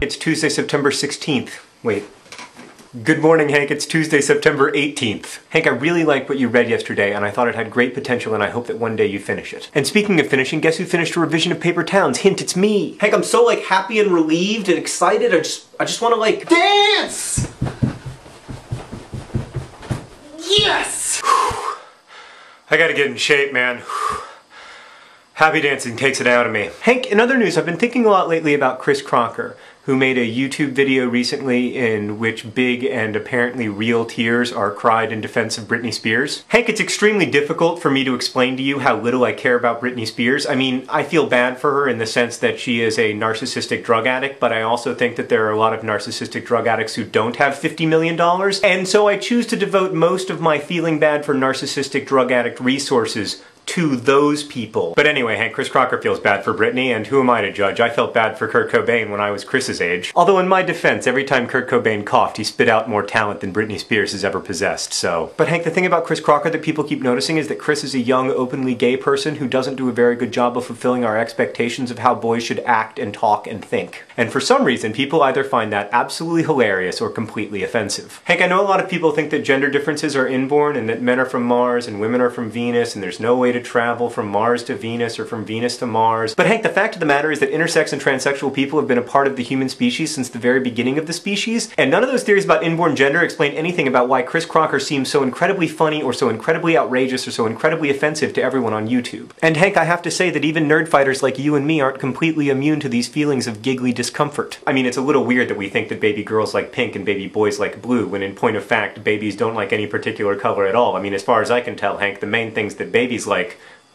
It's Tuesday, September 16th. Wait. Good morning, Hank. It's Tuesday, September 18th. Hank, I really liked what you read yesterday, and I thought it had great potential, and I hope that one day you finish it. And speaking of finishing, guess who finished a revision of Paper Towns? Hint, it's me! Hank, I'm so, happy and relieved and excited. I just want to, dance! Yes! I gotta get in shape, man. Happy dancing takes it out of me. Hank, in other news, I've been thinking a lot lately about Chris Crocker, who made a YouTube video recently in which big and apparently real tears are cried in defense of Britney Spears. Hank, it's extremely difficult for me to explain to you how little I care about Britney Spears. I mean, I feel bad for her in the sense that she is a narcissistic drug addict, but I also think that there are a lot of narcissistic drug addicts who don't have $50 million, and so I choose to devote most of my feeling bad for narcissistic drug addict resources to those people. But anyway, Hank, Chris Crocker feels bad for Britney, and who am I to judge? I felt bad for Kurt Cobain when I was Chris's age. Although in my defense, every time Kurt Cobain coughed, he spit out more talent than Britney Spears has ever possessed, so. But Hank, the thing about Chris Crocker that people keep noticing is that Chris is a young, openly gay person who doesn't do a very good job of fulfilling our expectations of how boys should act and talk and think. And for some reason, people either find that absolutely hilarious or completely offensive. Hank, I know a lot of people think that gender differences are inborn and that men are from Mars and women are from Venus and there's no way to travel from Mars to Venus or from Venus to Mars. But Hank, the fact of the matter is that intersex and transsexual people have been a part of the human species since the very beginning of the species, and none of those theories about inborn gender explain anything about why Chris Crocker seems so incredibly funny or so incredibly outrageous or so incredibly offensive to everyone on YouTube. And Hank, I have to say that even nerd fighters like you and me aren't completely immune to these feelings of giggly discomfort. I mean, it's a little weird that we think that baby girls like pink and baby boys like blue, when in point of fact, babies don't like any particular color at all. I mean, as far as I can tell, Hank, the main things that babies like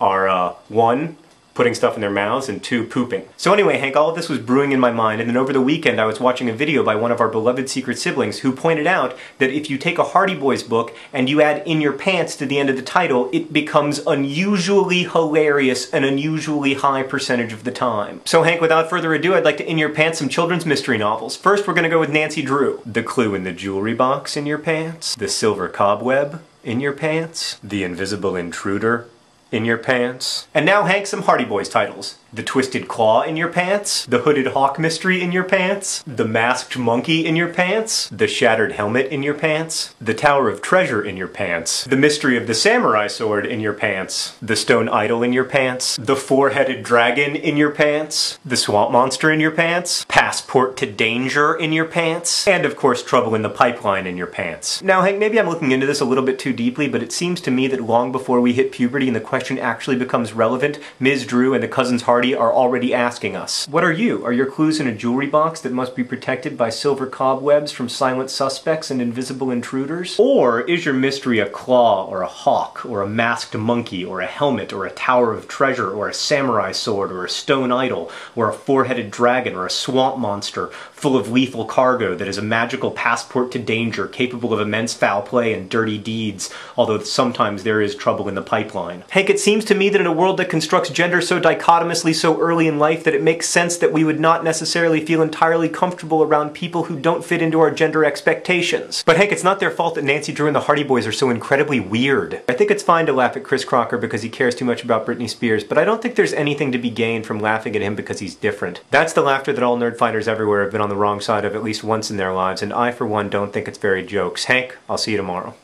are, 1, putting stuff in their mouths, and 2, pooping. So anyway, Hank, all of this was brewing in my mind, and then over the weekend I was watching a video by one of our beloved secret siblings who pointed out that if you take a Hardy Boys book and you add "in your pants" to the end of the title, it becomes unusually hilarious an unusually high percentage of the time. So Hank, without further ado, I'd like to in your pants some children's mystery novels. First, we're gonna go with Nancy Drew. The Clue in the Jewelry Box in your pants. The Silver Cobweb in your pants. The Invisible Intruder in your pants. And now, Hank, some Hardy Boys titles. The Twisted Claw in your pants. The Hooded Hawk Mystery in your pants. The Masked Monkey in your pants. The Shattered Helmet in your pants. The Tower of Treasure in your pants. The Mystery of the Samurai Sword in your pants. The Stone Idol in your pants. The Four-Headed Dragon in your pants. The Swamp Monster in your pants. Passport to Danger in your pants. And of course, Trouble in the Pipeline in your pants. Now, Hank, maybe I'm looking into this a little bit too deeply, but it seems to me that long before we hit puberty and the question actually becomes relevant, Ms. Drew and the Cousins Hardy are already asking us. What are you? Are your clues in a jewelry box that must be protected by silver cobwebs from silent suspects and invisible intruders? Or is your mystery a claw or a hawk or a masked monkey or a helmet or a tower of treasure or a samurai sword or a stone idol or a four-headed dragon or a swamp monster full of lethal cargo that is a magical passport to danger capable of immense foul play and dirty deeds, although sometimes there is trouble in the pipeline? Hank, it seems to me that in a world that constructs gender so dichotomously so early in life that it makes sense that we would not necessarily feel entirely comfortable around people who don't fit into our gender expectations. But Hank, it's not their fault that Nancy Drew and the Hardy Boys are so incredibly weird. I think it's fine to laugh at Chris Crocker because he cares too much about Britney Spears, but I don't think there's anything to be gained from laughing at him because he's different. That's the laughter that all nerd fighters everywhere have been on the wrong side of at least once in their lives, and I for one don't think it's very jokes. Hank, I'll see you tomorrow.